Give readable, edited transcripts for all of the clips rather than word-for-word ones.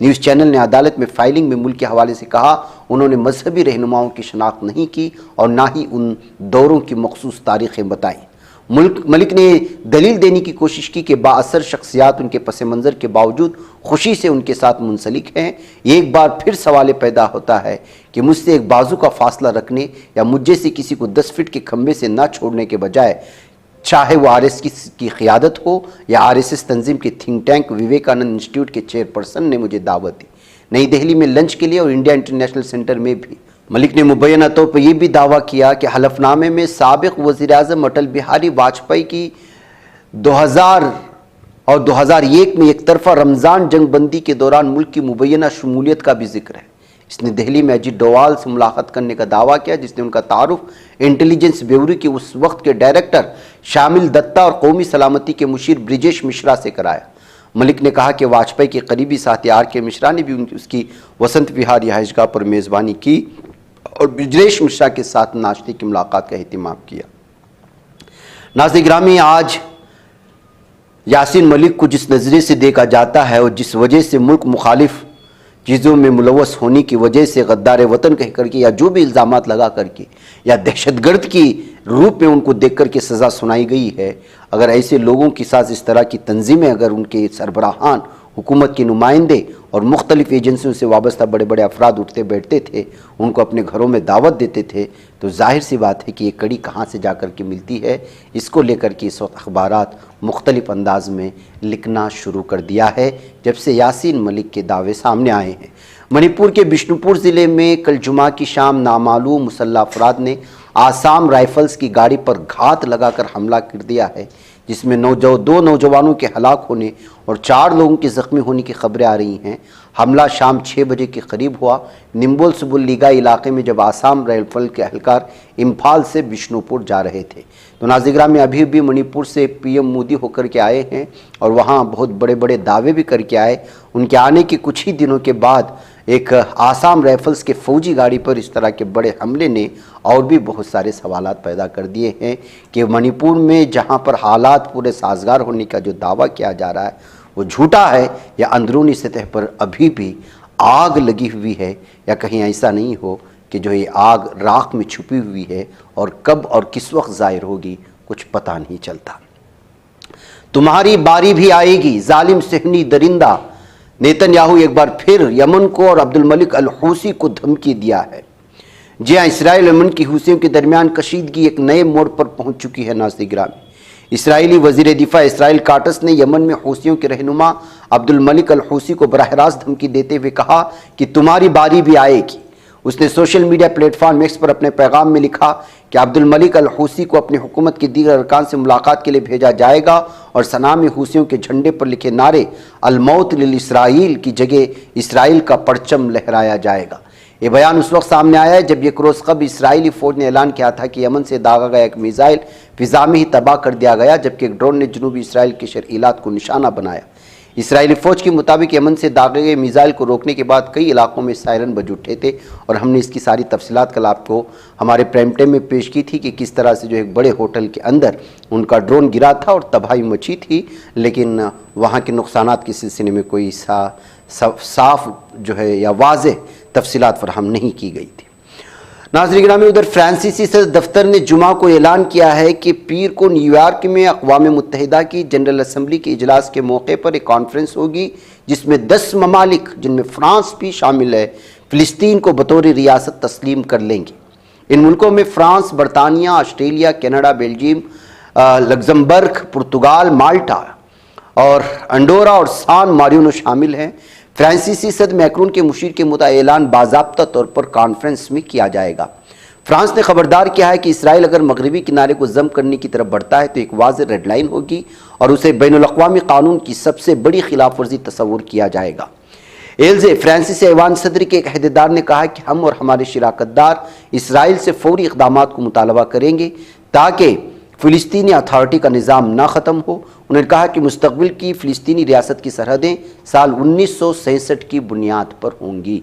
News channel نے عدالت میں فائلنگ میں ملک کے حوالے سے کہا انہوں نے مذہبی رہنماؤں کی شناخت نہیں کی اور نہ ہی ان دوروں کی مخصوص تاریخیں بتائیں۔ ملک نے دلیل دینے کی کوشش کی کہ بااثر شخصیات ان کے پس منظر کے باوجود خوشی سے ان کے ساتھ منسلک ہیں۔ یہ ایک بار پھر سوال پیدا ہوتا ہے کہ مجھ سے ایک بازو کا فاصلہ رکھنے یا مجھ جیسے کسی کو 10 فٹ کے کھمبے سے نہ چھوڑنے کے بجائے، چاہے وہ RSS کی قیادت ہو یا RSS تنظیم کے تھنک ٹینک وویکانند انسٹیٹیوٹ کے چیئرپرسن نے مجھے دعوت دی، نئی دہلی میں لنچ کے لیے اور انڈیا انٹرنیشنل سینٹر میں بھی۔ ملک نے مبینہ طور پر یہ بھی دعویٰ کیا کہ حلف نامے میں سابق وزیر اعظم اٹل بہاری واجپئی کی 2000 اور 2001 میں ایک طرفہ رمضان جنگ بندی کے دوران ملک کی مبینہ شمولیت کا بھی ذکر ہے۔ اس نے دہلی میں اجیت ڈووال سے ملاقات کرنے کا دعویٰ کیا، جس نے ان کا تعارف انٹیلیجنس بیورو کے اس وقت کے ڈائریکٹر شامل دتہ اور قومی سلامتی کے مشیر برجیش مشرا سے کرایا۔ ملک نے کہا کہ واجپئی کے قریبی ساتھی RK مشرا نے بھی اس کی وسنت وہار رہائش گاہ پر میزبانی کی اور برجیش مشرا کے ساتھ ناشتے کی ملاقات کا اہتمام کیا۔ ناظرین گرامی، آج یاسین ملک کو جس نظریے سے دیکھا جاتا ہے اور جس وجہ سے ملک مخالف چیزوں میں ملوث ہونے کی وجہ سے غدار وطن کہہ کر کے یا جو بھی الزامات لگا کر کے یا دہشت گرد کی روپ میں ان کو دیکھ کر کے سزا سنائی گئی ہے، اگر ایسے لوگوں کے ساتھ اس طرح کی تنظیمیں، اگر ان کے سربراہان، حکومت کے نمائندے اور مختلف ایجنسیوں سے وابستہ بڑے بڑے افراد اٹھتے بیٹھتے تھے، ان کو اپنے گھروں میں دعوت دیتے تھے، تو ظاہر سی بات ہے کہ یہ کڑی کہاں سے جا کر کے ملتی ہے۔ اس کو لے کر کے اس وقت اخبارات مختلف انداز میں لکھنا شروع کر دیا ہے جب سے یاسین ملک کے دعوے سامنے آئے ہیں۔ منی پور کے بشنو پور ضلع میں کل جمعہ کی شام نامعلوم مسلح افراد نے آسام رائفلز کی گاڑی پر گھات لگا کر حملہ کر دیا ہے، جس میں 2 نوجوانوں کے ہلاک ہونے اور 4 لوگوں کے زخمی ہونے کی خبریں آ رہی ہیں۔ حملہ شام 6 بجے کے قریب ہوا، نمبول سبل لیگا علاقے میں، جب آسام رائفل کے اہلکار امپھال سے بشنو پور جا رہے تھے۔ تو ناظرین گرامی، ابھی بھی منی پور سے PM مودی ہو کر کے آئے ہیں اور وہاں بہت بڑے بڑے دعوے بھی کر کے آئے۔ ان کے آنے کے کچھ ہی دنوں کے بعد ایک آسام رائفلز کے فوجی گاڑی پر اس طرح کے بڑے حملے نے اور بھی بہت سارے سوالات پیدا کر دیے ہیں کہ منی پور میں جہاں پر حالات پورے سازگار ہونے کا جو دعویٰ کیا جا رہا ہے وہ جھوٹا ہے، یا اندرونی سطح پر ابھی بھی آگ لگی ہوئی ہے، یا کہیں ایسا نہیں ہو کہ جو یہ آگ راکھ میں چھپی ہوئی ہے اور کب اور کس وقت ظاہر ہوگی کچھ پتہ نہیں چلتا۔ تمہاری باری بھی آئے گی، ظالم صہیونی درندہ نیتن یاہو ایک بار پھر یمن کو اور عبد الملک الحوثی کو دھمکی دیا ہے۔ جی ہاں، اسرائیل اور یمن کی حوثیوں کے درمیان کشیدگی ایک نئے موڑ پر پہنچ چکی ہے۔ ناظرین گرامی، اسرائیلی وزیر دفاع اسرائیل کاٹس نے یمن میں حوثیوں کے رہنما عبد الملک الحوثی کو براہ راست دھمکی دیتے ہوئے کہا کہ تمہاری باری بھی آئے گی۔ اس نے social media platform X پر اپنے پیغام میں لکھا کہ عبد الملک الحوثی کو اپنی حکومت کے دیگر ارکان سے ملاقات کے لیے بھیجا جائے گا اور صنعاء میں حوثیوں کے جھنڈے پر لکھے نعرے الموت للاسرائیل کی جگہ اسرائیل کا پرچم لہرایا جائے گا۔ یہ بیان اس وقت سامنے آیا ہے جب ایک روز قبل اسرائیلی فوج نے اعلان کیا تھا کہ یمن سے داغا گیا ایک میزائل فضا میں ہی تباہ کر دیا گیا، جبکہ ایک ڈرون نے جنوبی اسرائیل کے شرعیلات کو نشانہ بنایا۔ اسرائیلی فوج کے مطابق یمن سے داغے گئے میزائل کو روکنے کے بعد کئی علاقوں میں سائرن بج اٹھے تھے، اور ہم نے اس کی ساری تفصیلات کل آپ کو ہمارے پرائم ٹائم میں پیش کی تھی کہ کس طرح سے جو ایک بڑے ہوٹل کے اندر ان کا ڈرون گرا تھا اور تباہی مچی تھی، لیکن وہاں کے نقصانات کے سلسلے میں کوئی صاف جو ہے یا واضح تفصیلات فراہم نہیں کی گئی تھی۔ ناظرین گرامی، ادھر فرانسیسی صدر دفتر نے جمعہ کو اعلان کیا ہے کہ پیر کو نیو یارک میں اقوام متحدہ کی جنرل اسمبلی کے اجلاس کے موقع پر ایک کانفرنس ہوگی جس میں 10 ممالک جن میں فرانس بھی شامل ہے فلسطین کو بطور ریاست تسلیم کر لیں گے۔ ان ملکوں میں فرانس، برطانیہ، Australia, Canada, Belgium, Luxembourg, Portugal, Malta اور انڈورا اور سان مارینو شامل ہیں۔ فرانسیسی صدر میکرون کے مشیر کے مطابق اعلان باضابطہ طور پر کانفرنس میں کیا جائے گا۔ فرانس نے خبردار کیا ہے کہ اسرائیل اگر مغربی کنارے کو ضم کرنے کی طرف بڑھتا ہے تو ایک واضح ریڈ لائن ہوگی اور اسے بین الاقوامی قانون کی سب سے بڑی خلاف ورزی تصور کیا جائے گا۔ ایلزے فرانسیسی ایوان صدر کے ایک عہدیدار نے کہا کہ ہم اور ہمارے شراکت دار اسرائیل سے فوری اقدامات کو مطالبہ کریں گے تاکہ فلسطینی اتھارٹی کا نظام نہ ختم ہو۔ انہوں نے کہا کہ مستقبل کی فلسطینی ریاست کی سرحدیں سال 1967 کی بنیاد پر ہوں گی۔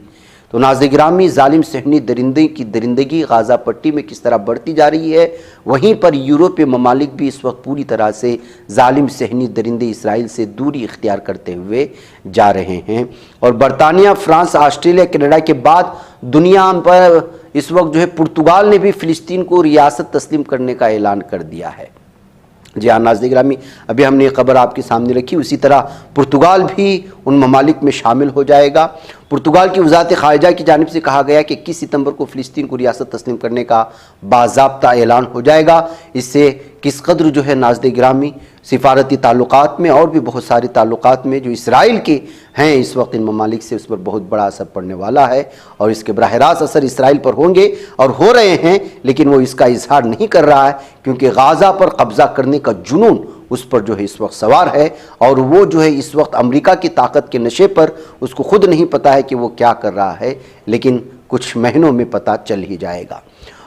تو ناظرین گرامی، ظالم صہیونی درندے کی درندگی غازہ پٹی میں کس طرح بڑھتی جا رہی ہے، وہیں پر یورپی ممالک بھی اس وقت پوری طرح سے ظالم صہیونی درندے اسرائیل سے دوری اختیار کرتے ہوئے جا رہے ہیں۔ اور برطانیہ، فرانس، آسٹریلیا، کینیڈا کے بعد دنیا پر اس وقت جو ہے پرتگال نے بھی فلسطین کو ریاست تسلیم کرنے کا اعلان کر دیا ہے۔ جی ہاں ناظرین گرامی، ابھی ہم نے یہ خبر آپ کے سامنے رکھی، اسی طرح پرتگال بھی ان ممالک میں شامل ہو جائے گا۔ پرتگال کی وزارت خارجہ کی جانب سے کہا گیا کہ 21 ستمبر کو فلسطین کو ریاست تسلیم کرنے کا باضابطہ اعلان ہو جائے گا۔ اس سے کس قدر جو ہے ناظرین گرامی سفارتی تعلقات میں اور بھی بہت سارے تعلقات میں جو اسرائیل کے ہیں اس وقت ان ممالک سے، اس پر بہت بڑا اثر پڑنے والا ہے، اور اس کے براہ راست اثر اسرائیل پر ہوں گے اور ہو رہے ہیں، لیکن وہ اس کا اظہار نہیں کر رہا ہے کیونکہ غازہ پر قبضہ کرنے کا جنون اس پر جو ہے اس وقت سوار ہے، اور وہ جو ہے اس وقت امریکہ کی طاقت کے نشے پر اس کو خود نہیں پتا ہے کہ وہ کیا کر رہا ہے، لیکن کچھ مہینوں میں پتہ چل ہی جائے گا۔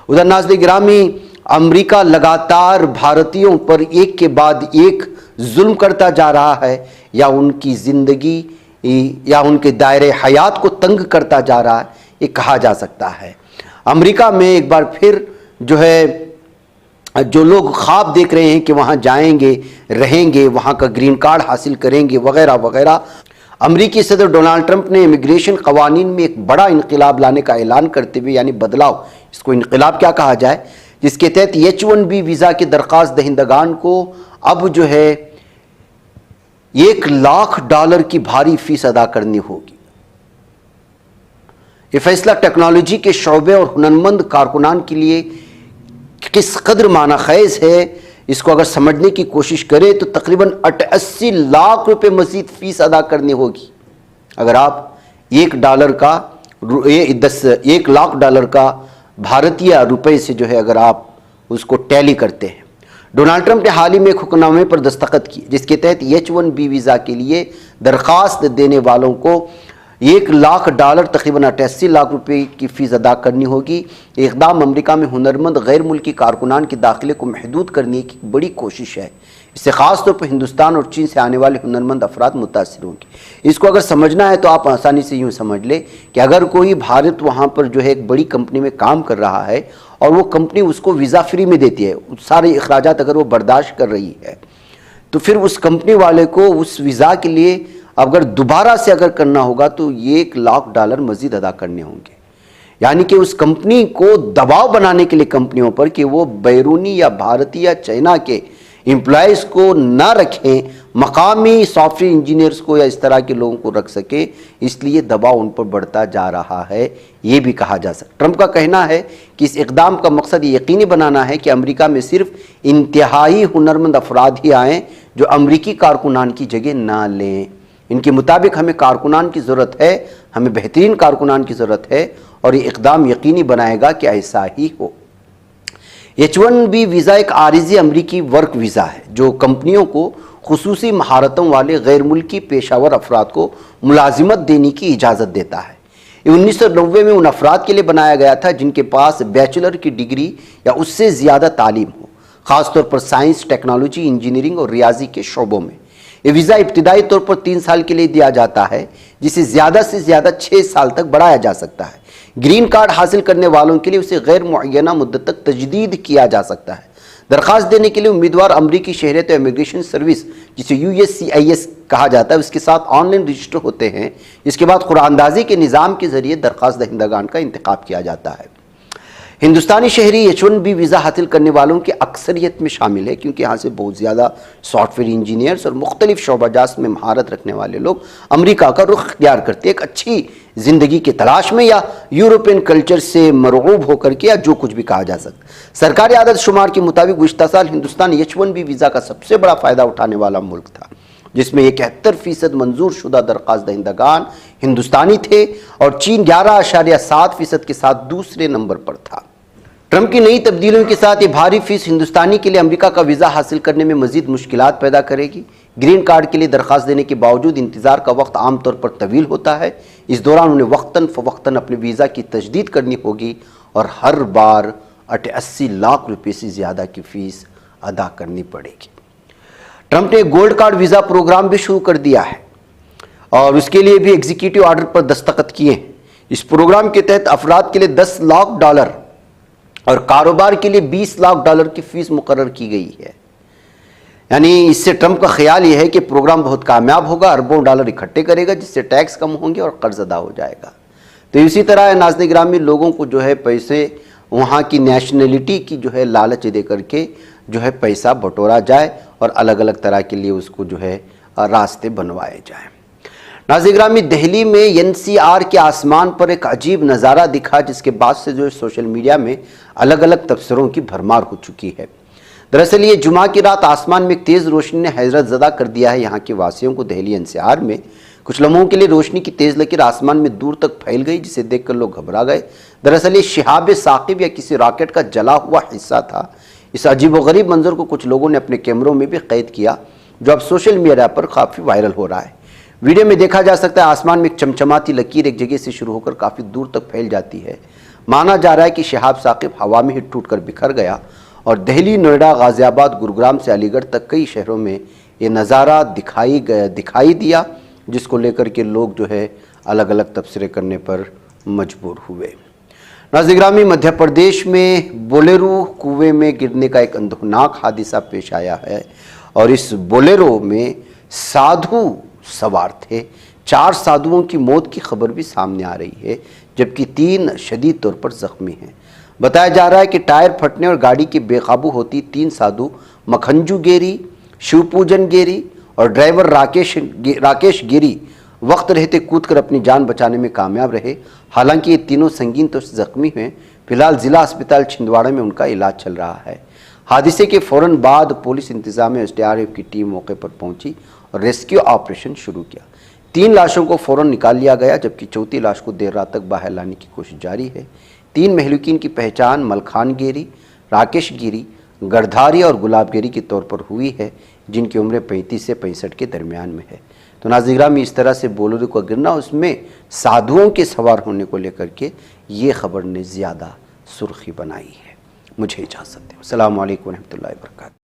ادھر ناظرین گرامی، امریکہ لگاتار بھارتیوں پر ایک کے بعد ایک ظلم کرتا جا رہا ہے، یا ان کی زندگی یا ان کے دائرۂ حیات کو تنگ کرتا جا رہا ہے، یہ کہا جا سکتا ہے۔ امریکہ میں ایک بار پھر جو ہے جو لوگ خواب دیکھ رہے ہیں کہ وہاں جائیں گے، رہیں گے، وہاں کا گرین کارڈ حاصل کریں گے وغیرہ وغیرہ، امریکی صدر ڈونلڈ ٹرمپ نے امیگریشن قوانین میں ایک بڑا انقلاب لانے کا اعلان کرتے ہوئے، یعنی بدلاؤ، اس کو انقلاب کیا کہا جائے، جس کے تحت H1B ویزا کے درخواست دہندگان کو اب جو ہے $1,00,000 کی بھاری فیس ادا کرنی ہوگی۔ یہ فیصلہ ٹیکنالوجی کے شعبے اور ہنرمند کارکنان کے لیے کس قدر معنی خیز ہے، اس کو اگر سمجھنے کی کوشش کرے تو تقریباً 88 لاکھ روپے مزید فیس ادا کرنی ہوگی اگر آپ $1 کا بھارتیہ روپے سے جو ہے اگر آپ اس کو ٹیلی کرتے ہیں۔ ڈونلڈ ٹرمپ نے حال ہی میں ایک حکم نامے پر دستخط کی جس کے تحت H1B ویزا کے لیے درخواست دینے والوں کو $1,00,000 تقریباً 88 لاکھ روپے کی فیس ادا کرنی ہوگی۔ یہ اقدام امریکہ میں ہنرمند غیر ملکی کارکنان کے داخلے کو محدود کرنے کی بڑی کوشش ہے۔ اس سے خاص طور پر ہندوستان اور چین سے آنے والے ہنرمند افراد متاثر ہوں گے۔ اس کو اگر سمجھنا ہے تو آپ آسانی سے یوں سمجھ لیں کہ اگر کوئی بھارت وہاں پر جو ہے ایک بڑی کمپنی میں کام کر رہا ہے اور وہ کمپنی اس کو ویزا فری میں دیتی ہے، سارے اخراجات اگر وہ برداشت کر رہی ہے، تو پھر اس کمپنی والے کو اس ویزا کے لیے اگر دوبارہ سے اگر کرنا ہوگا تو $1,00,000 مزید ادا کرنے ہوں گے۔ یعنی کہ اس کمپنی کو دباؤ بنانے کے لیے کمپنیوں پر کہ وہ بیرونی یا بھارتی یا چائنا کے امپلائیز کو نہ رکھیں، مقامی سافٹ ویئر انجینئرز کو یا اس طرح کے لوگوں کو رکھ سکے، اس لیے دباؤ ان پر بڑھتا جا رہا ہے، یہ بھی کہا جا سکتا ہے۔ ٹرمپ کا کہنا ہے کہ اس اقدام کا مقصد یہ یقینی بنانا ہے کہ امریکہ میں صرف انتہائی ہنرمند افراد ہی آئیں جو امریکی کارکنان کی جگہ نہ لیں۔ ان کے مطابق ہمیں کارکنان کی ضرورت ہے، ہمیں بہترین کارکنان کی ضرورت ہے، اور یہ اقدام یقینی بنائے گا کہ ایسا ہی ہو۔ H1B ویزا ایک عارضی امریکی ورک ویزا ہے جو کمپنیوں کو خصوصی مہارتوں والے غیر ملکی پیشہ ور افراد کو ملازمت دینے کی اجازت دیتا ہے۔ یہ 1990 میں ان افراد کے لیے بنایا گیا تھا جن کے پاس بیچلر کی ڈگری یا اس سے زیادہ تعلیم ہو، خاص طور پر سائنس، ٹیکنالوجی، انجینئرنگ اور ریاضی کے شعبوں میں۔ یہ ویزا ابتدائی طور پر 3 سال کے لیے دیا جاتا ہے، جسے زیادہ سے زیادہ 6 سال تک بڑھایا جا سکتا ہے۔ گرین کارڈ حاصل کرنے والوں کے لیے اسے غیر معینہ مدت تک تجدید کیا جا سکتا ہے۔ درخواست دینے کے لیے امیدوار امریکی شہریت امیگریشن سروس، جسے USCIS کہا جاتا ہے، اس کے ساتھ آن لائن رجسٹر ہوتے ہیں، اس کے بعد قرعہ اندازی کے نظام کے ذریعے درخواست دہندگان کا انتخاب کیا جاتا ہے۔ ہندوستانی شہری H1B ویزا حاصل کرنے والوں کی اکثریت میں شامل ہے کیونکہ یہاں سے بہت زیادہ سافٹ ویئر انجینئرز اور مختلف شعبہ جات میں مہارت رکھنے والے لوگ امریکہ کا رخ اختیار کرتے ہیں، ایک اچھی زندگی کی تلاش میں یا یورپین کلچر سے مرعوب ہو کر کے، یا جو کچھ بھی کہا جا سکتا۔ سرکاری عدد شمار کے مطابق گزشتہ سال ہندوستان H1B ویزا کا سب سے بڑا فائدہ اٹھانے والا ملک تھا، جس میں 71% منظور شدہ درخواست دہندگان ہندوستانی تھے اور چین 11.7% کے ساتھ دوسرے نمبر پر تھا۔ ٹرمپ کی نئی تبدیلیوں کے ساتھ یہ بھاری فیس ہندوستانی کے لیے امریکہ کا ویزا حاصل کرنے میں مزید مشکلات پیدا کرے گی۔ گرین کارڈ کے لیے درخواست دینے کے باوجود انتظار کا وقت عام طور پر طویل ہوتا ہے۔ اس دوران انہیں وقتاً فوقتاً اپنے ویزا کی تجدید کرنی ہوگی اور ہر بار 88 لاکھ روپے سے زیادہ کی فیس ادا کرنی پڑے گی۔ ٹرمپ نے گولڈ کارڈ ویزا پروگرام بھی شروع کر دیا ہے اور اس کے لیے بھی ایگزیکٹو آرڈر پر دستخط کیے ہیں۔ اس پروگرام کے تحت افراد کے لیے $10 لاکھ اور کاروبار کے لیے $20 لاکھ کی فیس مقرر کی گئی ہے۔ یعنی اس سے ٹرمپ کا خیال یہ ہے کہ پروگرام بہت کامیاب ہوگا، اربوں ڈالر اکٹھے کرے گا، جس سے ٹیکس کم ہوں گے اور قرض ادا ہو جائے گا۔ تو اسی طرح ناظرین گرامی لوگوں کو جو ہے پیسے وہاں کی نیشنلٹی کی جو ہے لالچ دے کر کے جو ہے پیسہ بٹورا جائے اور الگ الگ طرح کے لیے اس کو جو ہے راستے بنوائے جائیں۔ ناظرین گرامی دہلی میں NCR کے آسمان پر ایک عجیب نظارہ دکھا، جس کے بعد سے جو ہے سوشل میڈیا میں الگ الگ تبصروں کی بھرمار ہو چکی ہے۔ دراصل یہ جمعہ کی رات آسمان میں ایک تیز روشنی نے حیرت زدہ کر دیا ہے یہاں کے واسیوں کو۔ دہلی NCR میں کچھ لمحوں کے لیے روشنی کی تیز لکیر آسمان میں دور تک پھیل گئی، جسے دیکھ کر لوگ گھبرا گئے۔ دراصل یہ شہاب ثاقب یا کسی راکٹ کا جلا ہوا حصہ تھا۔ اس عجیب و غریب منظر کو کچھ لوگوں نے اپنے کیمروں میں بھی قید کیا، جو اب سوشل میڈیا پر کافی وائرل ہو رہا ہے۔ ویڈیو میں دیکھا جا سکتا ہے آسمان میں ایک چمچماتی لکیر ایک جگہ سے شروع ہو کر کافی دور تک پھیل جاتی ہے۔ مانا جا رہا ہے کہ شہاب ثاقب ہوا میں ہی ٹوٹ کر بکھر گیا اور دہلی، نوئیڈا، غازی آباد، گروگرام سے علی گڑھ تک کئی شہروں میں یہ نظارہ دکھائی دیا، جس کو لے کر کے لوگ جو ہے الگ الگ تبصرے کرنے پر مجبور ہوئے۔ ناظرین گرامی مدھیہ پردیش میں بولیرو کنویں میں گرنے کا ایک اندھوناک حادثہ پیش آیا ہے اور اس بولیرو میں سادھو سوار تھے۔ 4 سادھوؤں کی موت کی خبر بھی سامنے آ رہی ہے، جبکہ 3 شدید طور پر زخمی ہیں۔ بتایا جا رہا ہے کہ ٹائر پھٹنے اور گاڑی کے بے قابو ہوتی 3 سادھو مکھنجو گیری، شیو پوجن گیری اور ڈرائیور راکیش گیری وقت رہتے کود کر اپنی جان بچانے میں کامیاب رہے۔ حالانکہ یہ تینوں سنگین طور سے زخمی ہیں۔ فی الحال ضلع اسپتال چھندواڑہ میں ان کا علاج چل رہا ہے۔ حادثے کے فوراً بعد پولیس انتظامیہ SDRF کی ٹیم موقع پر پہنچی اور ریسکیو آپریشن شروع کیا۔ 3 لاشوں کو فوراً نکال لیا گیا، جبکہ 4تھی لاش کو دیر رات تک باہر لانے کی کوشش جاری ہے۔ 3 مہلوکین کی پہچان ملکھان گیری، راکیش گیری، گردھاری اور گلاب گیری کے طور پر ہوئی ہے، جن کی عمر 35 سے 65 کے درمیان میں ہے۔ تو ناظرین گرامی اس طرح سے بولیرو کا گرنا، اس میں سادھوؤں کے سوار ہونے کو لے کر کے یہ خبر نے زیادہ سرخی بنائی ہے۔ مجھے اجازت دیں۔ السلام علیکم ورحمۃ اللہ وبرکاتہ۔